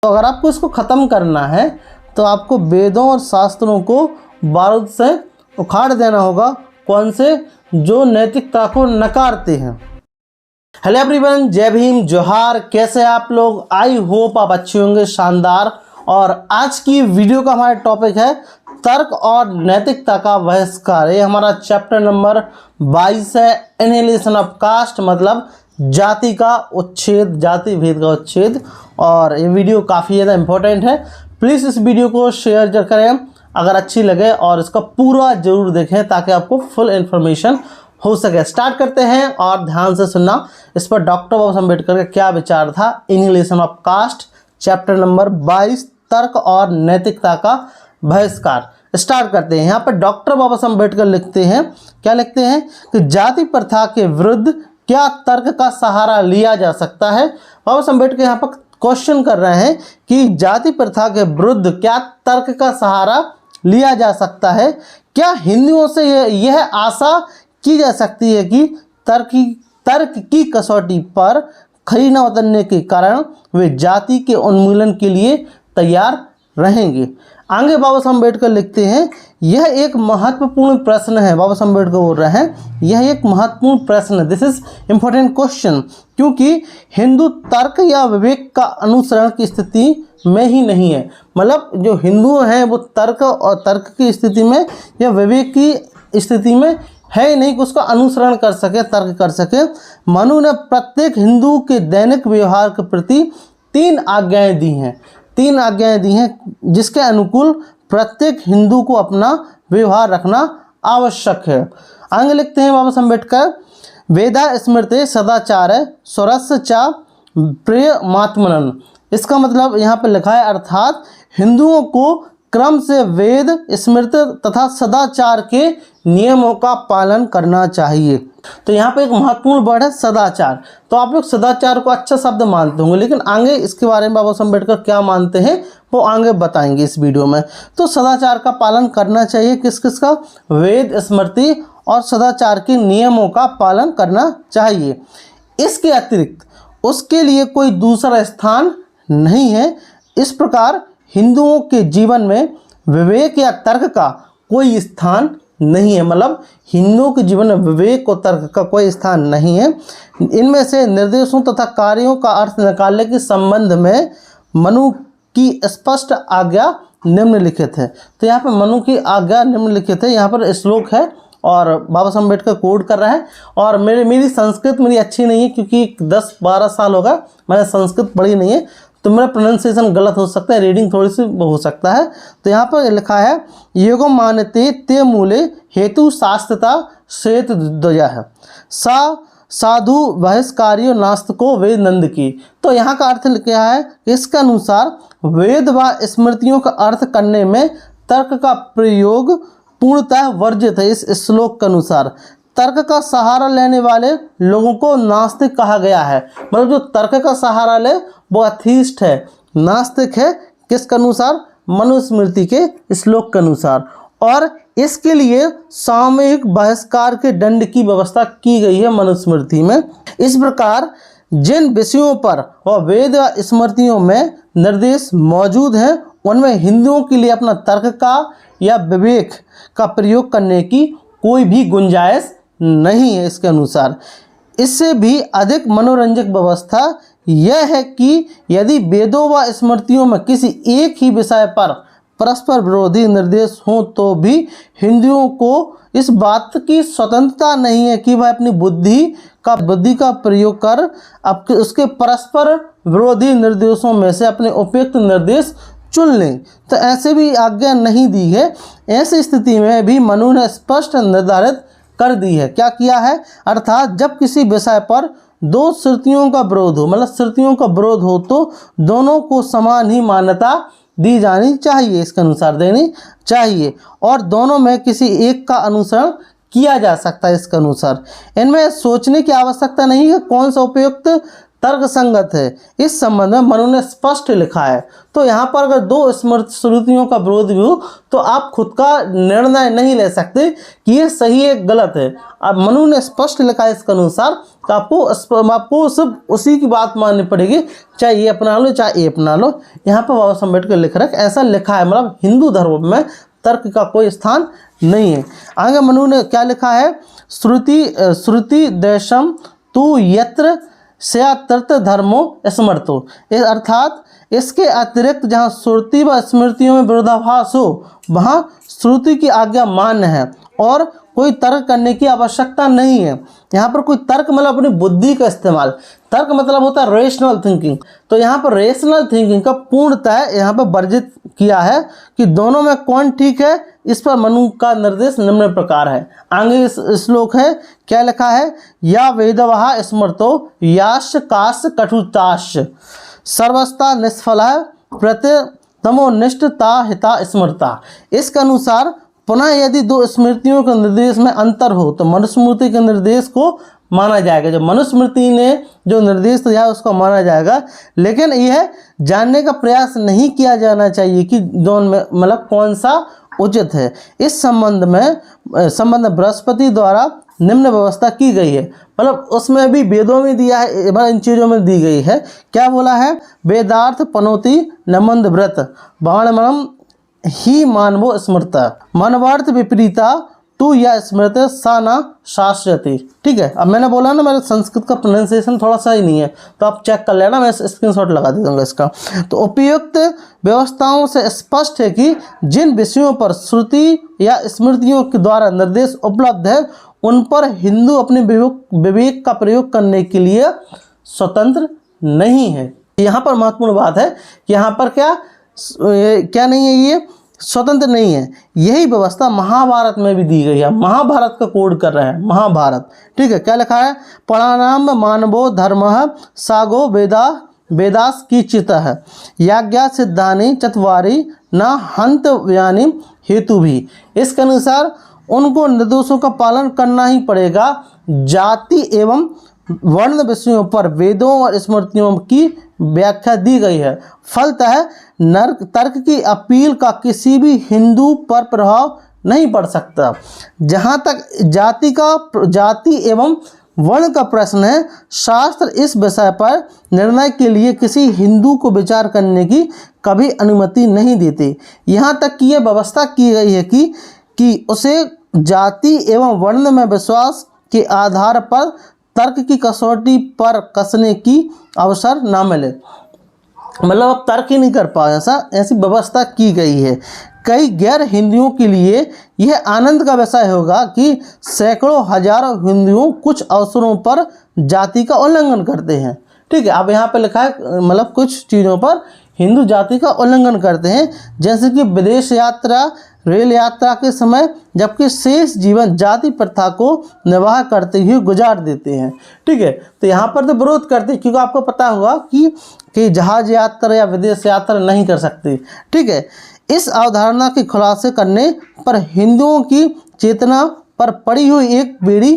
तो अगर आपको इसको ख़त्म करना है तो आपको वेदों और शास्त्रों को बारूद से उखाड़ देना होगा। कौन से? जो नैतिकता को नकारते हैं। हेलो एवरीवन, जय भीम, जोहार। कैसे आप लोग? आई होप आप अच्छे होंगे, शानदार। और आज की वीडियो का हमारा टॉपिक है तर्क और नैतिकता का बहिष्कार। ये हमारा चैप्टर नंबर 22 है, एनिहिलेशन ऑफ कास्ट, मतलब जाति का उच्छेद, जाति भेद का उच्छेद। और ये वीडियो काफ़ी ज़्यादा इंपॉर्टेंट है। प्लीज़ इस वीडियो को शेयर जरूर करें अगर अच्छी लगे, और इसका पूरा जरूर देखें ताकि आपको फुल इन्फॉर्मेशन हो सके। स्टार्ट करते हैं और ध्यान से सुनना। इस पर डॉक्टर बाबा साहब अम्बेडकर का क्या विचार था। Annihilation of caste, chapter number 22, तर्क और नैतिकता का बहिष्कार। स्टार्ट करते हैं। यहाँ पर डॉक्टर बाबा साहब अम्बेडकर लिखते हैं, क्या लिखते हैं कि जाति प्रथा के विरुद्ध क्या तर्क का सहारा लिया जा सकता है। बाबा साहब अम्बेडकर यहाँ पर क्वेश्चन कर रहे हैं कि जाति प्रथा के विरुद्ध क्या तर्क का सहारा लिया जा सकता है। क्या हिंदुओं से यह आशा की जा सकती है कि तर्क की कसौटी पर खरी न उतरने के कारण वे जाति के उन्मूलन के लिए तैयार रहेंगे। आगे बाबा साहब अम्बेडकर लिखते हैं, यह एक महत्वपूर्ण प्रश्न है। बाबा साहब अम्बेडकर बोल रहे हैं यह एक महत्वपूर्ण प्रश्न है, दिस इज इम्पोर्टेंट क्वेश्चन, क्योंकि हिंदू तर्क या विवेक का अनुसरण की स्थिति में ही नहीं है। मतलब जो हिंदू हैं वो तर्क और तर्क की स्थिति में या विवेक की स्थिति में है ही नहीं कि उसका अनुसरण कर सके, तर्क कर सके। मनु ने प्रत्येक हिंदू के दैनिक व्यवहार के प्रति 3 आज्ञाएं दी हैं, 3 आज्ञाएं दी हैं जिसके अनुकूल प्रत्येक हिंदू को अपना व्यवहार रखना आवश्यक है। आगे लिखते हैं बाबा साहब अम्बेडकर, वेदा स्मृति सदाचार स्वरस्य चा प्रिय मात्मनन। इसका मतलब यहाँ पर लिखा है, अर्थात हिंदुओं को क्रम से वेद, स्मृति तथा सदाचार के नियमों का पालन करना चाहिए। तो यहाँ पे एक महत्वपूर्ण वर्ड है सदाचार। तो आप लोग सदाचार को अच्छा शब्द मानते होंगे, लेकिन आगे इसके बारे में बाबा साहब अम्बेडकर क्या मानते हैं वो आगे बताएंगे इस वीडियो में। तो सदाचार का पालन करना चाहिए, किस किस का? वेद, स्मृति और सदाचार के नियमों का पालन करना चाहिए। इसके अतिरिक्त उसके लिए कोई दूसरा स्थान नहीं है। इस प्रकार हिंदुओं के जीवन में विवेक या तर्क का कोई स्थान नहीं है। मतलब हिंदुओं के जीवन में विवेक और तर्क का कोई स्थान नहीं है। इनमें से निर्देशों तथा कार्यों का अर्थ निकालने के संबंध में मनु की स्पष्ट आज्ञा निम्नलिखित है। तो यहाँ पर मनु की आज्ञा निम्नलिखित है। यहाँ पर श्लोक है और बाबा साहब अम्बेडकर कोड कर रहा है। और मेरी संस्कृत मेरी अच्छी नहीं है, क्योंकि 10-12 साल होगा मैंने संस्कृत पढ़ी नहीं है, तो मेरा प्रोनाउंसिएशन गलत हो सकता है, रीडिंग थोड़ी सी हो सकता है। तो यहाँ पर लिखा है, योगो मानते ते मूले हेतु शास्त्रता श्वेत ध्वजा है सा साधु बहिष्कारियो नास्तिको वेद नंद की। तो यहाँ का अर्थ क्या है? इसके अनुसार वेद व स्मृतियों का अर्थ करने में तर्क का प्रयोग पूर्णतः वर्जित है। इस श्लोक के अनुसार तर्क का सहारा लेने वाले लोगों को नास्तिक कहा गया है। मतलब जो तर्क का सहारा ले वो अथीस्ट है, नास्तिक है। किसके अनुसार? मनुस्मृति के श्लोक के अनुसार। और इसके लिए सामूहिक बहिष्कार के दंड की व्यवस्था की गई है मनुस्मृति में। इस प्रकार जिन विषयों पर और वेद व स्मृतियों में निर्देश मौजूद हैं उनमें हिंदुओं के लिए अपना तर्क का या विवेक का प्रयोग करने की कोई भी गुंजाइश नहीं है। इसके अनुसार इससे भी अधिक मनोरंजक व्यवस्था यह है कि यदि वेदों व स्मृतियों में किसी एक ही विषय पर परस्पर विरोधी निर्देश हों तो भी हिंदुओं को इस बात की स्वतंत्रता नहीं है कि वह अपनी बुद्धि का प्रयोग कर अब उसके परस्पर विरोधी निर्देशों में से अपने उपयुक्त निर्देश चुन लें। तो ऐसे भी आज्ञा नहीं दी है। ऐसी स्थिति में भी मनु ने स्पष्ट निर्धारित कर दी है। क्या किया है? अर्थात जब किसी विषय पर 2 श्रुतियों का विरोध हो, मतलब श्रुतियों का विरोध हो, तो दोनों को समान ही मान्यता दी जानी चाहिए, इसके अनुसार देनी चाहिए, और दोनों में किसी एक का अनुसरण किया जा सकता है। इसके अनुसार इनमें सोचने की आवश्यकता नहीं है कौन सा उपयुक्त तर्क संगत है, इस संबंध में मनु ने स्पष्ट लिखा है। तो यहाँ पर अगर दो स्मृतियों का विरोध भी हो तो आप खुद का निर्णय नहीं ले सकते कि ये सही है गलत है। अब मनु ने स्पष्ट लिखा है इसके अनुसार, तो आपको सिर्फ उसी की बात माननी पड़ेगी, चाहे ये अपना लो चाहे ये अपना लो। यहाँ पर बाबा साहब अम्बेडकर लिख रहे हैं ऐसा लिखा है, मतलब हिंदू धर्म में तर्क का कोई स्थान नहीं है। आगे मनु ने क्या लिखा है, श्रुति देशम तु यत्र स्यात्तर्थ धर्मो स्मृतो, अर्थात इसके अतिरिक्त जहाँ श्रुति व स्मृतियों में विरोधाभास हो वहाँ श्रुति की आज्ञा मान्य है और कोई तर्क करने की आवश्यकता नहीं है। यहाँ पर कोई तर्क मतलब अपनी बुद्धि का इस्तेमाल, तर्क मतलब होता है रेशनल थिंकिंग। तो यहाँ पर रेशनल थिंकिंग का पूर्णतः यहाँ पर वर्जित किया है कि दोनों में कौन ठीक है। इस पर मनु का निर्देश निम्न प्रकार है। आगे श्लोक है, क्या लिखा है, या वेदवहा स्मृतो याश काश कठुताश सर्वस्ता निष्फला प्रत्यतमोनिष्ठता हिता स्मृता। इसके अनुसार पुनः यदि दो स्मृतियों के निर्देश में अंतर हो तो मनुस्मृति के निर्देश को माना जाएगा। जो मनुस्मृति ने जो निर्देश दिया है उसको माना जाएगा, लेकिन यह जानने का प्रयास नहीं किया जाना चाहिए कि दोनों में मतलब कौन सा उचित है। इस संबंध में बृहस्पति द्वारा निम्न व्यवस्था की गई है, मतलब उसमें भी वेदों में दिया है, इन चीज़ों में दी गई है। क्या बोला है, वेदार्थ पनोति नमंद व्रत बाणमणम ही मानवो स्मृता मानवार्थ विपरीता तू या स्मृत सा न शास्त्रति। ठीक है, अब मैंने बोला ना मेरे संस्कृत का प्रोनाउंसिएशन थोड़ा सा ही नहीं है, तो आप चेक कर लेना, मैं स्क्रीनशॉट लगा दे दूँगा इसका। तो उपयुक्त व्यवस्थाओं से स्पष्ट है कि जिन विषयों पर श्रुति या स्मृतियों के द्वारा निर्देश उपलब्ध है उन पर हिंदू अपने विवेक का प्रयोग करने के लिए स्वतंत्र नहीं है। यहाँ पर महत्वपूर्ण बात है कि यहाँ पर क्या नहीं है, ये स्वतंत्र नहीं है। यही व्यवस्था महाभारत में भी दी गई है। महाभारत का कोड कर रहे हैं, महाभारत। ठीक है, क्या लिखा है, पराणाम मानवो धर्म सागो वेदास की चित है याज्ञा सिद्धानी चत्वारी न हंत व्यानि हेतु भी। इसके अनुसार उनको निर्देशों का पालन करना ही पड़ेगा। जाति एवं वर्ण विषयों पर वेदों और स्मृतियों की व्याख्या दी गई है। फलतः तर्क की अपील का किसी भी हिंदू पर प्रभाव नहीं पड़ सकता। जहाँ तक जाति एवं वर्ण का प्रश्न है, शास्त्र इस विषय पर निर्णय के लिए किसी हिंदू को विचार करने की कभी अनुमति नहीं देते। यहाँ तक कि यह व्यवस्था की गई है कि उसे जाति एवं वर्ण में विश्वास के आधार पर तर्क की कसौटी पर कसने की अवसर ना मिले, मतलब अब तर्क ही नहीं कर पाए, ऐसी व्यवस्था की गई है। कई गैर हिंदुओं के लिए यह आनंद का विषय होगा कि सैकड़ों हजारों हिंदुओं कुछ अवसरों पर जाति का उल्लंघन करते हैं। ठीक है, अब यहाँ पे लिखा है मतलब कुछ चीज़ों पर हिंदू जाति का उल्लंघन करते हैं, जैसे कि विदेश यात्रा, रेल यात्रा के समय, जबकि शेष जीवन जाति प्रथा को निर्वाह करते हुए गुजार देते हैं। ठीक है, तो यहाँ पर तो विरोध करते हैं, क्योंकि आपको पता होगा कि जहाज यात्रा या विदेश यात्रा नहीं कर सकते। ठीक है, इस अवधारणा के खुलासे करने पर हिंदुओं की चेतना पर पड़ी हुई एक बेड़ी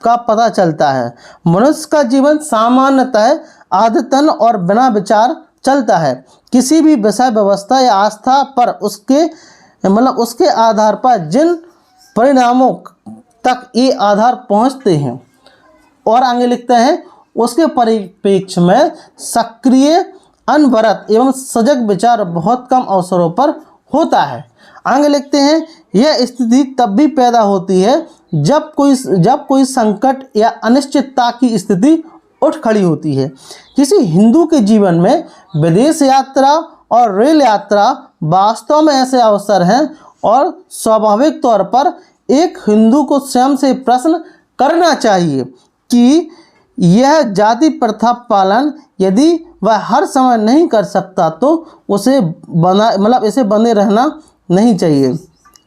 का पता चलता है। मनुष्य का जीवन सामान्यतः आदतन और बिना विचार चलता है। किसी भी विषय व्यवस्था या आस्था पर उसके आधार पर जिन परिणामों तक ये आधार पहुंचते हैं, और आगे लिखते हैं, उसके परिप्रेक्ष्य में सक्रिय अनवरत एवं सजग विचार बहुत कम अवसरों पर होता है। आगे लिखते हैं, यह स्थिति तब भी पैदा होती है जब कोई संकट या अनिश्चितता की स्थिति उठ खड़ी होती है। किसी हिंदू के जीवन में विदेश यात्रा और रेल यात्रा वास्तव में ऐसे अवसर हैं, और स्वाभाविक तौर पर एक हिंदू को स्वयं से प्रश्न करना चाहिए कि यह जाति प्रथा पालन यदि वह हर समय नहीं कर सकता तो इसे बने रहना नहीं चाहिए,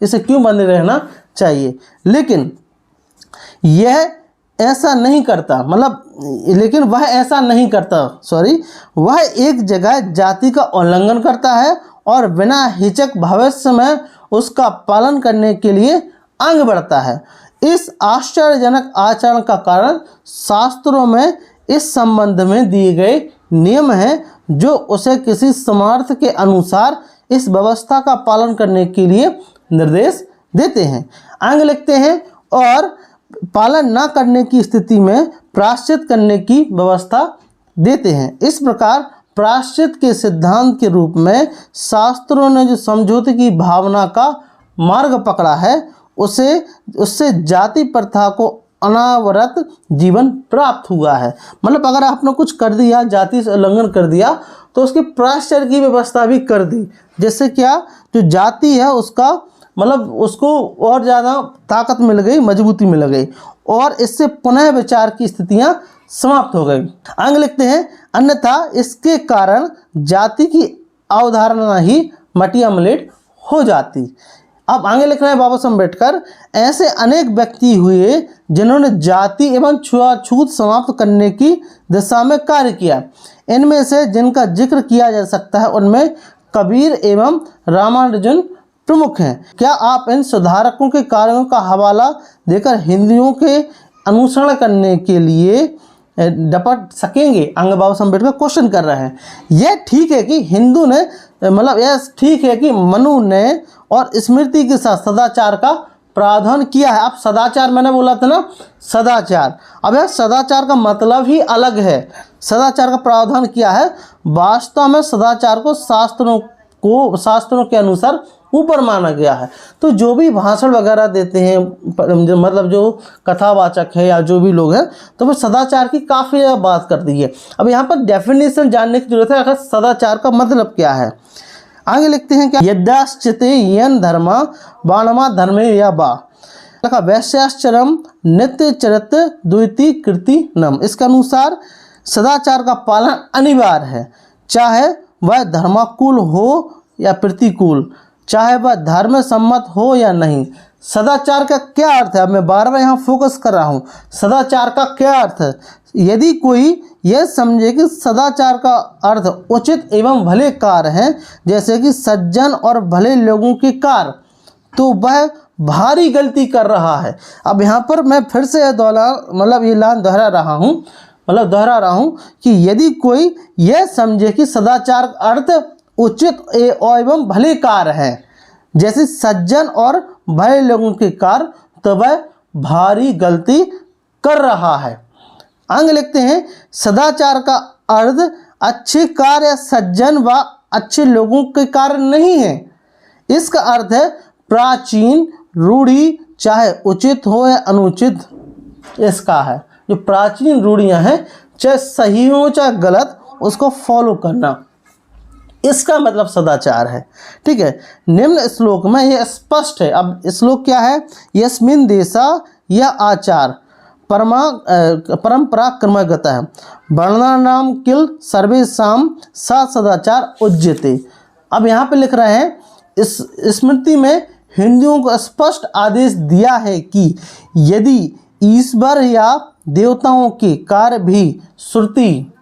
इसे क्यों बने रहना चाहिए। लेकिन वह ऐसा नहीं करता, वह एक जगह जाति का उल्लंघन करता है और बिना हिचक भविष्य में उसका पालन करने के लिए आगे बढ़ता है। इस आश्चर्यजनक आचरण का कारण शास्त्रों में इस संबंध में दिए गए नियम हैं जो उसे किसी सामर्थ्य के अनुसार इस व्यवस्था का पालन करने के लिए निर्देश देते हैं। आगे लिखते हैं, और पालन न करने की स्थिति में प्रायश्चित करने की व्यवस्था देते हैं। इस प्रकार प्रायश्चित के सिद्धांत के रूप में शास्त्रों ने जो समझौते की भावना का मार्ग पकड़ा है, उससे जाति प्रथा को अनावरत जीवन प्राप्त हुआ है। मतलब अगर आपने कुछ कर दिया, जाति से उल्लंघन कर दिया, तो उसके प्रायश्चित की व्यवस्था भी कर दी। जैसे क्या, जो जाति है उसका मतलब उसको और ज़्यादा ताकत मिल गई, मजबूती मिल गई, और इससे पुनः विचार की स्थितियां समाप्त हो गई। आगे लिखते हैं, अन्यथा इसके कारण जाति की अवधारणा ही मटियामलेट हो जाती। अब आगे लिख रहे हैं बाबा साहब अम्बेडकर, ऐसे अनेक व्यक्ति हुए जिन्होंने जाति एवं छुआछूत समाप्त करने की दिशा में कार्य किया। इनमें से जिनका जिक्र किया जा सकता है उनमें कबीर एवं रामानुजन प्रमुख हैं। क्या आप इन सुधारकों के कार्यों का हवाला देकर हिंदुओं के अनुसरण करने के लिए डपट सकेंगे? आगे बाबा साहब अम्बेडकर क्वेश्चन कर रहे हैं। यह ठीक है कि हिंदू ने मतलब यह ठीक है कि मनु ने और स्मृति के साथ सदाचार का प्रावधान किया है। अब सदाचार मैंने बोला था ना, सदाचार, अब यह सदाचार का मतलब ही अलग है। सदाचार का प्रावधान किया है, वास्तव में सदाचार को शास्त्रों के अनुसार ऊपर माना गया है। तो जो भी भाषण वगैरह देते हैं, मतलब जो कथावाचक है या जो भी लोग हैं, तो वो सदाचार की काफ़ी बात कर दी है। अब यहाँ पर डेफिनेशन जानने की जरूरत है, आखिर सदाचार का मतलब क्या है। आगे लिखते हैं क्या, यद्याश्चिते यन धर्मा बाणमा धर्मे या बा लखा वैश्याश्चरम नित्य चरित द्वितीय कृति नम। इसके अनुसार सदाचार का पालन अनिवार्य है, चाहे वह धर्माकुल हो या प्रतिकूल, चाहे वह धर्म सम्मत हो या नहीं। सदाचार का क्या अर्थ है? अब मैं बार बार यहाँ फोकस कर रहा हूँ, सदाचार का क्या अर्थ है। यदि कोई यह समझे कि सदाचार का अर्थ उचित एवं भले कार्य हैं, जैसे कि सज्जन और भले लोगों के कार्य, तो वह भारी गलती कर रहा है। अब यहाँ पर मैं फिर से ये लाइन दोहरा रहा हूँ कि यदि कोई यह समझे कि सदाचार का अर्थ उचित एवं भले कार्य हैं, जैसे सज्जन और भले लोगों के कार्य, तो वह भारी गलती कर रहा है। आगे लिखते हैं, सदाचार का अर्थ अच्छे कार्य या सज्जन व अच्छे लोगों के कार्य नहीं है। इसका अर्थ है प्राचीन रूढ़ी, चाहे उचित हो या अनुचित, इसका है जो प्राचीन रूढ़ियां हैं, चाहे सही हो चाहे गलत, उसको फॉलो करना, इसका मतलब सदाचार है। ठीक है, निम्न श्लोक में यह स्पष्ट है। अब श्लोक क्या है, यस्मिन देशा यह आचार परंपरा क्रमगत है, वर्णानाम किल सर्वेशाम सा सदाचार उज्जते। अब यहाँ पे लिख रहे हैं, इस स्मृति में हिंदुओं को स्पष्ट आदेश दिया है कि यदि ईश्वर या देवताओं के कार्य भी श्रुति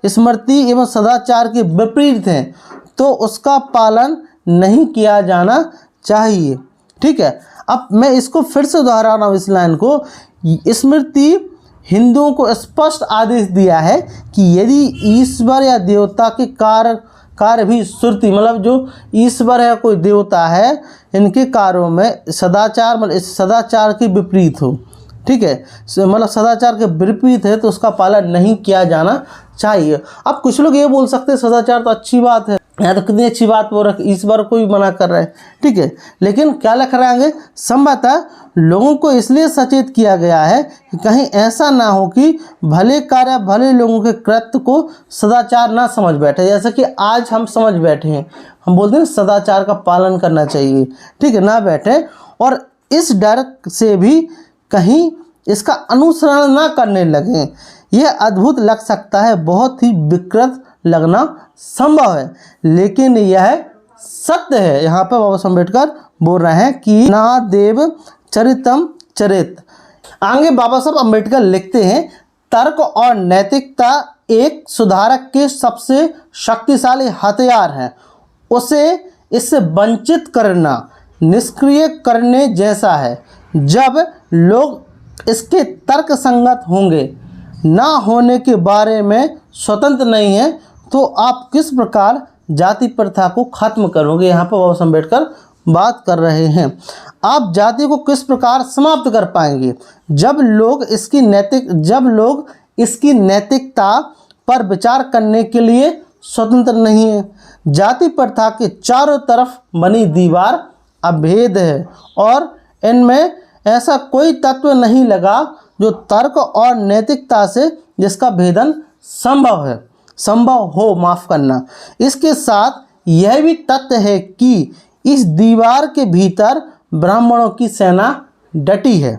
स्मृति एवं सदाचार के विपरीत हैं, तो उसका पालन नहीं किया जाना चाहिए। ठीक है, अब मैं इसको फिर से दोहरा रहा हूँ इस लाइन को। स्मृति हिंदुओं को स्पष्ट आदेश दिया है कि यदि ईश्वर या देवता के कार्य भी श्रुति, मतलब जो ईश्वर है कोई देवता है, इनके कार्यों में सदाचार के विपरीत हो, ठीक है, मतलब सदाचार के विपरीत है, तो उसका पालन नहीं किया जाना चाहिए। अब कुछ लोग ये बोल सकते हैं सदाचार तो अच्छी बात है, यहाँ तो कितनी अच्छी बात बोल रहे, ईश्वर को भी मना कर रहे हैं। ठीक है, लेकिन क्या लिख रहे हैं, संभवतः लोगों को इसलिए सचेत किया गया है कि कहीं ऐसा ना हो कि भले कार्य भले लोगों के कृत्य को सदाचार ना समझ बैठे। जैसे कि आज हम समझ बैठे हैं, हम बोलते हैं सदाचार का पालन करना चाहिए, ठीक है, ना बैठे, और इस डर से भी कहीं इसका अनुसरण ना करने लगे। यह अद्भुत लग सकता है, बहुत ही विकृत लगना संभव है, लेकिन यह सत्य है। यहाँ पर बाबा साहब अम्बेडकर बोल रहे हैं कि ना देव चरितम चरित। आगे बाबा साहब अम्बेडकर लिखते हैं, तर्क और नैतिकता एक सुधारक के सबसे शक्तिशाली हथियार है। उसे इससे वंचित करना निष्क्रिय करने जैसा है। जब लोग इसके तर्क संगत होंगे, ना होने के बारे में स्वतंत्र नहीं है, तो आप किस प्रकार जाति प्रथा को खत्म करोगे। यहाँ पर बाबा साहब अम्बेडकर बात कर रहे हैं। आप जाति को किस प्रकार समाप्त कर पाएंगे, जब लोग इसकी नैतिकता पर विचार करने के लिए स्वतंत्र नहीं है। जाति प्रथा के चारों तरफ बनी दीवार अभेद है और इनमें ऐसा कोई तत्व नहीं लगा जो तर्क और नैतिकता से जिसका भेदन संभव हो, माफ़ करना। इसके साथ यह भी तथ्य है कि इस दीवार के भीतर ब्राह्मणों की सेना डटी है।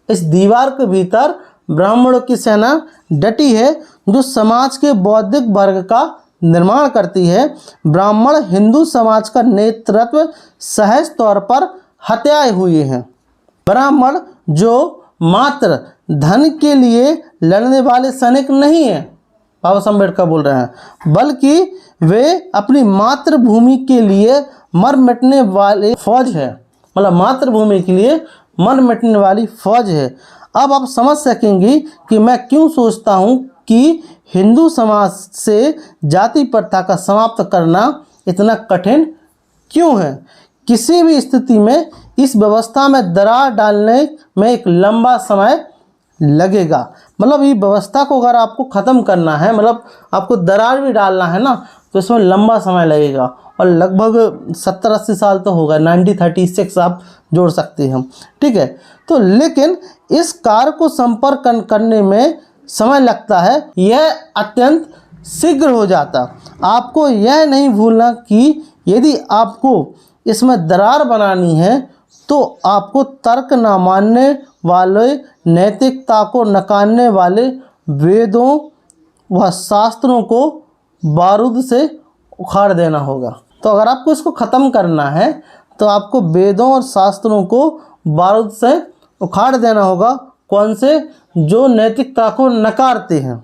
इस दीवार के भीतर ब्राह्मणों की सेना डटी है जो समाज के बौद्धिक वर्ग का निर्माण करती है। ब्राह्मण हिंदू समाज का नेतृत्व सहज तौर पर हत्याए हुए हैं। ब्राह्मण जो मात्र धन के लिए लड़ने वाले सैनिक नहीं हैं, बाबा साहब अम्बेडकर बोल रहे हैं, बल्कि वे अपनी मातृभूमि के लिए मर मिटने वाली फौज है। मतलब मातृभूमि के लिए मर मिटने वाली फौज है। अब आप समझ सकेंगी कि मैं क्यों सोचता हूँ कि हिंदू समाज से जाति प्रथा का समाप्त करना इतना कठिन क्यों है। किसी भी स्थिति में इस व्यवस्था में दरार डालने में एक लंबा समय लगेगा। मतलब ये व्यवस्था को अगर आपको ख़त्म करना है, मतलब आपको दरार भी डालना है ना, तो इसमें लंबा समय लगेगा और लगभग 70-80 साल तो होगा, 1936 आप जोड़ सकते हैं, ठीक है। तो लेकिन इस कार्य को संपर्क करने में समय लगता है, यह अत्यंत शीघ्र हो जाता। आपको यह नहीं भूलना कि यदि आपको इसमें दरार बनानी है तो आपको तर्क न मानने वाले, नैतिकता को नकारने वाले वेदों व शास्त्रों को बारूद से उखाड़ देना होगा। तो अगर आपको इसको ख़त्म करना है तो आपको वेदों और शास्त्रों को बारूद से उखाड़ देना होगा। कौन से? जो नैतिकता को नकारते हैं।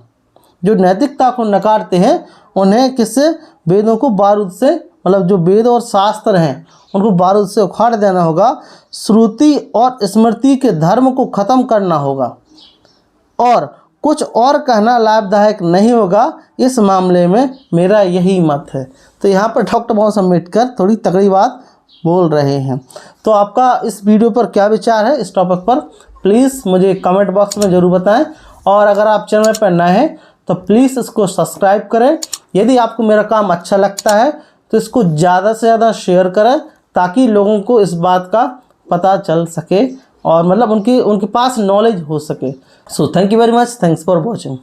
जो नैतिकता को नकारते हैं उन्हें किससे? वेदों को बारूद से, मतलब जो वेद और शास्त्र हैं उनको बारूद से उखाड़ देना होगा। श्रुति और स्मृति के धर्म को ख़त्म करना होगा और कुछ और कहना लाभदायक नहीं होगा। इस मामले में मेरा यही मत है। तो यहाँ पर डॉक्टर बाबा साहब अम्बेडकर थोड़ी तगड़ी बात बोल रहे हैं। तो आपका इस वीडियो पर क्या विचार है इस टॉपिक पर, प्लीज़ मुझे कमेंट बॉक्स में ज़रूर बताएं। और अगर आप चैनल पर नए हैं तो प्लीज़ इसको सब्सक्राइब करें। यदि आपको मेरा काम अच्छा लगता है तो इसको ज़्यादा से ज़्यादा शेयर करें ताकि लोगों को इस बात का पता चल सके और मतलब उनके पास नॉलेज हो सके। So thank you very much, thanks for watching.